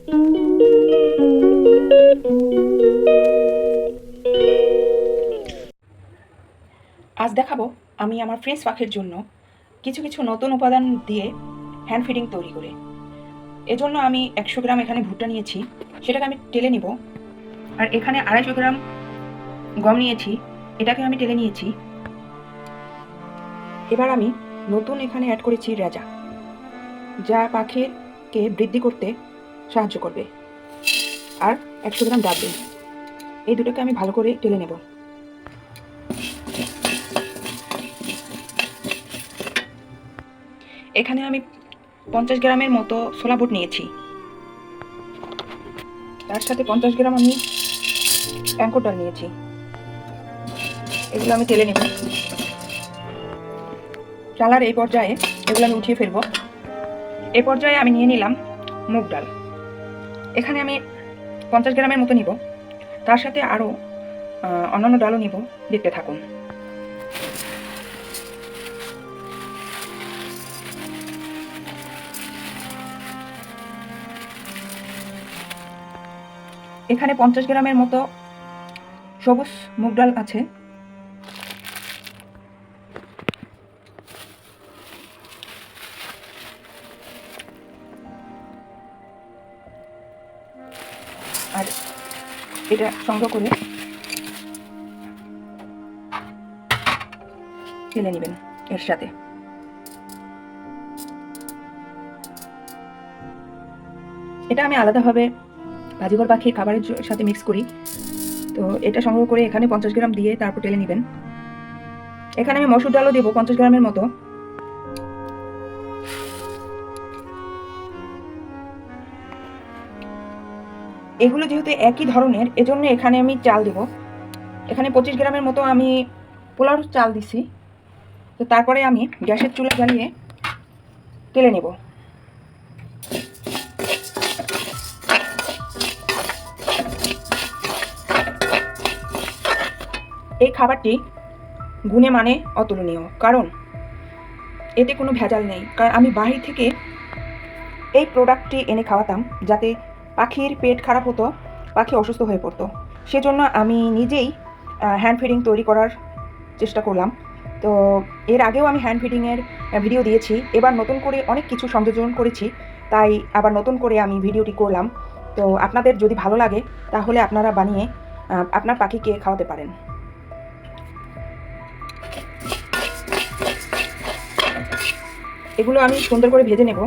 আজ দেখাবো আমি আমার ফ্রেঞ্চ পাখির জন্য কিছু কিছু নতুন উপাদান দিয়ে হ্যান্ড ফিডিং তৈরি করে। এজন্য আমি 100 গ্রাম এখানে ভুট্টা নিয়েছি, সেটাকে আমি টেলে নিব। আর এখানে 250 গ্রাম গম নিয়েছি, এটাকে আমি টেলে নিয়েছি। এবার আমি নতুন এখানে অ্যাড করেছি রেজা, যা পাখিকে বৃদ্ধি করতে সাহায্য করবে। আর 100 গ্রাম ডাব, এই দুটোকে আমি ভালো করে টেলে নেব। এখানে আমি 50 গ্রামের মতো ছোলা বুট নিয়েছি, তার সাথে 50 গ্রাম আমি অ্যাঙ্কর ডাল নিয়েছি। এগুলো আমি তেলে নেব। চালার এই পর্যায়ে এগুলো আমি উঠিয়ে ফেলবো। এই পর্যায়ে আমি নিয়ে নিলাম মুগ ডাল। এখানে আমি 50 গ্রামের মতো নিব, তার সাথে আরও অন্যান্য ডালও নিব। দেখতে থাকুন। এখানে 50 গ্রামের মতো সবুজ মুগ ডাল আছে। আর এটা সংগ্রহ করে ঢেলে নেবেন এর সাথে। এটা আমি আলাদাভাবে বাজিঘর পাখির খাবারের সাথে মিক্স করি। তো এটা সংগ্রহ করে এখানে 50 গ্রাম দিয়ে তারপর টেলে নেবেন। এখানে আমি মসুর ডালও দেবো 50 গ্রামের মতো। এগুলো যেহেতু একই ধরনের, এজন্য এখানে আমি চাল দেব। এখানে 25 গ্রামের মতো আমি পোলাওর চাল দিছি। তো তারপরে আমি গ্যাসের চুলা জ্বালিয়ে তেলে নেব। এই খাবারটি গুণে মানে অতুলনীয়, কারণ এতে কোনো ভেজাল নেই। কারণ আমি বাহির থেকে এই প্রোডাক্টটি এনে খাওয়াতাম, যাতে পাখির পেট খারাপ হতো, পাখি অসুস্থ হয়ে পড়তো। সেজন্য আমি নিজেই হ্যান্ড ফিডিং তৈরি করার চেষ্টা করলাম। তো এর আগেও আমি হ্যান্ড ফিডিংয়ের ভিডিও দিয়েছি, এবার নতুন করে অনেক কিছু সংযোজন করেছি, তাই আবার নতুন করে আমি ভিডিওটি করলাম। তো আপনাদের যদি ভালো লাগে তাহলে আপনারা বানিয়ে আপনার পাখিকে খাওয়াতে পারেন। এগুলো আমি সুন্দর করে ভেজে নেব।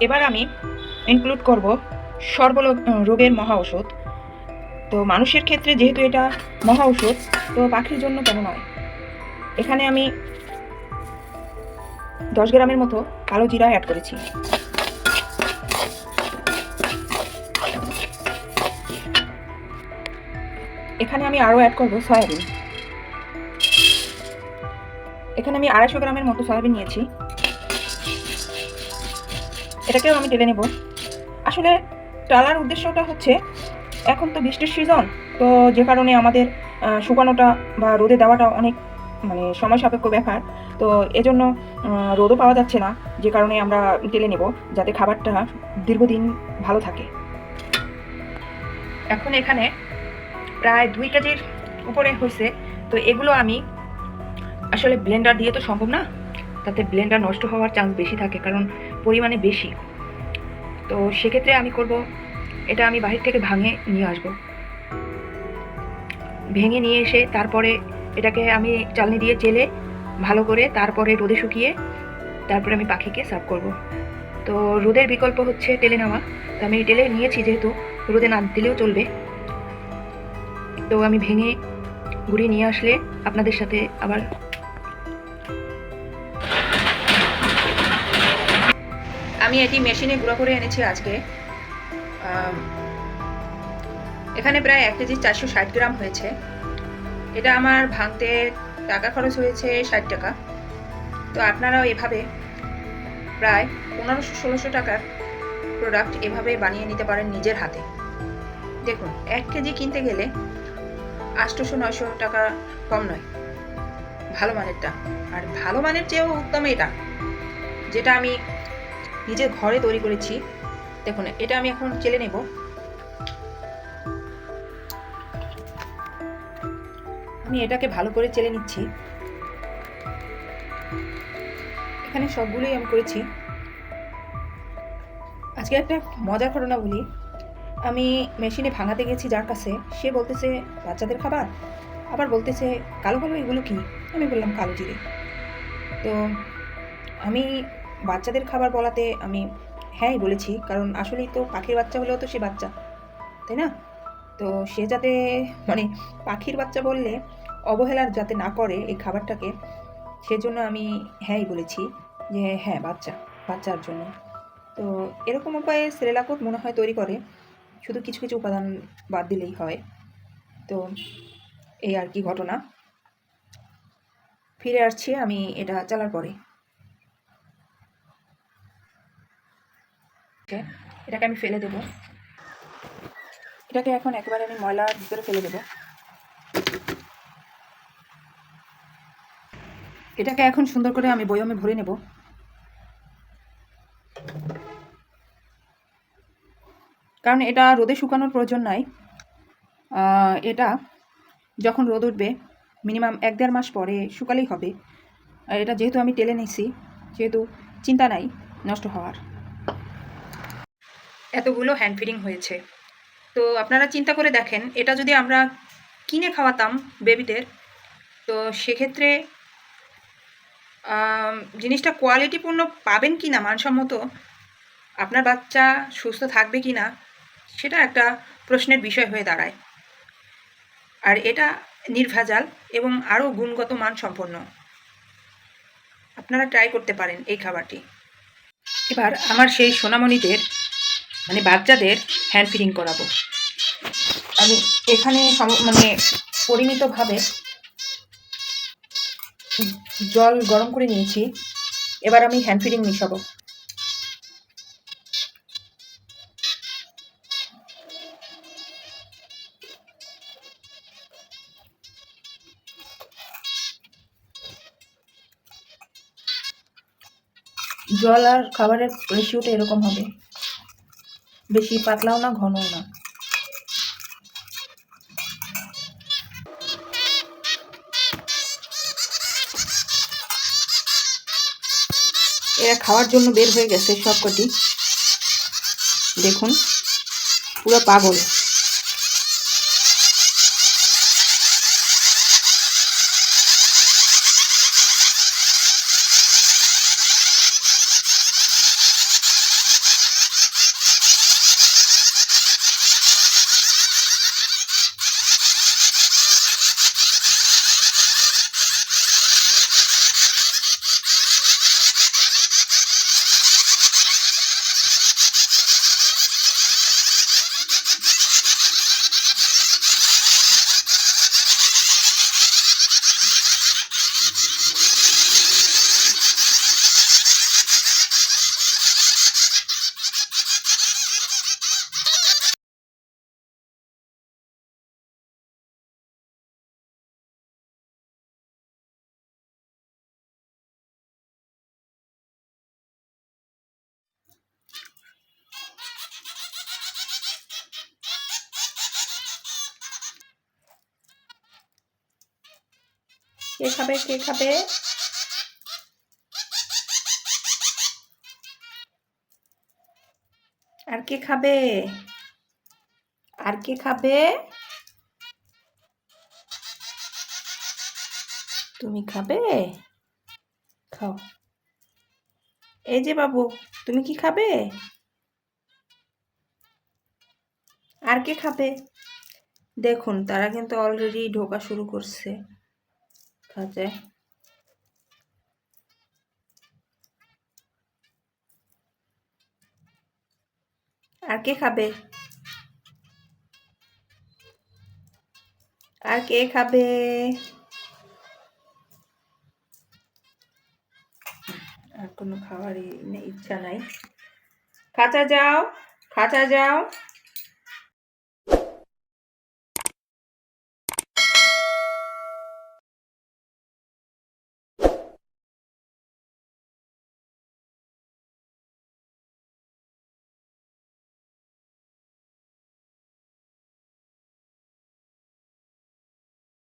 এবার আমি ইনক্লুড করব সর্বরোগের মহা ঔষধ। তো মানুষের ক্ষেত্রে যেহেতু এটা মহা ঔষধ, তো পাখির জন্য কেন নয়। এখানে আমি 10 গ্রামের মতো কালো জিরা অ্যাড করেছি। এখানে আমি আরও অ্যাড করব সয়াবিন। এখানে আমি 250 গ্রামের মতো সয়াবিন নিয়েছি, এটাকেও আমি টেলে নেব। আসলে টালার উদ্দেশ্যটা হচ্ছে, এখন তো বৃষ্টির সিজন, তো যে কারণে আমাদের শুকানোটা বা রোদে দেওয়াটা অনেক সময় সাপেক্ষ ব্যাপার। তো এজন্য রোদও পাওয়া যাচ্ছে না, যে কারণে আমরা টেলে নেব, যাতে খাবারটা দীর্ঘদিন ভালো থাকে। এখন এখানে প্রায় 2 কেজির উপরে হয়েছে। তো এগুলো আমি আসলে ব্লেন্ডার দিয়ে তো সম্ভব না, তাতে ব্লেন্ডার নষ্ট হওয়ার চান্স বেশি থাকে, কারণ পরিমাণে বেশি। তো সেক্ষেত্রে আমি করব, এটা আমি বাহির থেকে নিয়ে আসব। ভেঙে নিয়ে এসে তারপরে এটাকে আমি চালনি দিয়ে চেলে ভালো করে, তারপরে রোদে শুকিয়ে তারপরে আমি পাখিকে সার্ভ করব। তো রোদের বিকল্প হচ্ছে টেলে নেওয়া। তো আমি টেলে নিয়েছি, যেহেতু রোদে না দিলেও চলবে। তো আমি ভেঙে গুঁড়িয়ে নিয়ে আসলে আপনাদের সাথে আবার আমি এটি মেশিনে গুঁড়ো করে এনেছি আজকে। এখানে প্রায় 1 কেজি 460 গ্রাম হয়েছে। এটা আমার ভাঙতে টাকা খরচ হয়েছে 60 টাকা। তো আপনারাও এভাবে প্রায় 1500-1600 টাকার প্রোডাক্ট এভাবে বানিয়ে নিতে পারেন নিজের হাতে। দেখুন, 1 কেজি কিনতে গেলে 800-900 টাকা কম নয় ভালো মানেরটা। আর ভালো মানের চেয়েও উত্তম এটা, যেটা আমি নিজের ঘরে তৈরি করেছি। দেখুন, এটা আমি এখন চেলে নেব। আমি এটাকে ভালো করে চেলে নিচ্ছি। এখানে সবগুলোই আমি করেছি। আজকে একটা মজার ঘটনা বলি। আমি মেশিনে ভাঙাতে গেছি যার কাছে, সে বলতেছে বাচ্চাদের খাবার, আবার বলতেছে কালো কালো এগুলো কি। আমি বললাম কালো জিরে। তো আমি বাচ্চাদের খাবার বলাতে আমি হ্যাঁই বলেছি, কারণ আসলেই তো পাখির বাচ্চা হলেও তো সে বাচ্চা, তাই না? তো সে যাতে মানে পাখির বাচ্চা বললে অবহেলার যাতে না করে এই খাবারটাকে, সেজন্য আমি হ্যাঁই বলেছি যে হ্যাঁ বাচ্চার জন্য। তো এরকম উপায়ে সেরেলাকও মনে হয় তৈরি করে, শুধু কিছু কিছু উপাদান বাদ দিলেই হয়। তো এই আর কি ঘটনা। ফিরে আসছি আমি এটা চালার পরে। এটাকে আমি ফেলে দেবো। এটাকে এখন একেবারে আমি ময়লার ভিতরে ফেলে দেবো। এটাকে এখন সুন্দর করে আমি বয়মে ভরে নেব। কারণ এটা রোদে শুকানোর প্রয়োজন নাই। এটা যখন রোদ উঠবে মিনিমাম 1-1.5 মাস পরে শুকালেই হবে। আর এটা যেহেতু আমি টেলে নিছি, যেহেতু চিন্তা নাই নষ্ট হওয়ার। এতগুলো হ্যান্ড ফিডিং হয়েছে। তো আপনারা চিন্তা করে দেখেন, এটা যদি আমরা কিনে খাওয়াতাম বেবিদের, তো সেক্ষেত্রে জিনিসটা কোয়ালিটিপূর্ণ পাবেন কি না, মানসম্মত, আপনার বাচ্চা সুস্থ থাকবে কি না, সেটা একটা প্রশ্নের বিষয় হয়ে দাঁড়ায়। আর এটা নির্ভেজাল এবং আরও গুণগত মান সম্পন্ন। আপনারা ট্রাই করতে পারেন এই খাবারটি। এবার আমার সেই সোনামণিদের মানে বাচ্চাদের হ্যান্ড ফিডিং করাবো। আমি এখানে মানে পরিমিতভাবে জল গরম করে নিয়েছি। এবার আমি হ্যান্ড ফিডিং মিশাবো। জল আর খাবারের রেশিওটা এরকম হবে, বেশি পাতলাও না ঘনও না। এরা খাওয়ার জন্য বের হয়ে গেছে সবকটি। দেখুন, পুরো পাগল। কে খাবে কে খাবে? আর কে খাবে? আর কে খাবে? তুমি খাবে? খাও। এই যে বাবু, তুমি কি খাবে? আর কে খাবে? দেখুন, তারা কিন্তু অলরেডি ঢোকা শুরু করছে খাঁচায়। আর কে খাবে? আর কে খাবে? আর কোনো খাওয়ারই ইচ্ছা নাই। খাঁচা যাও, খাঁচা যাও।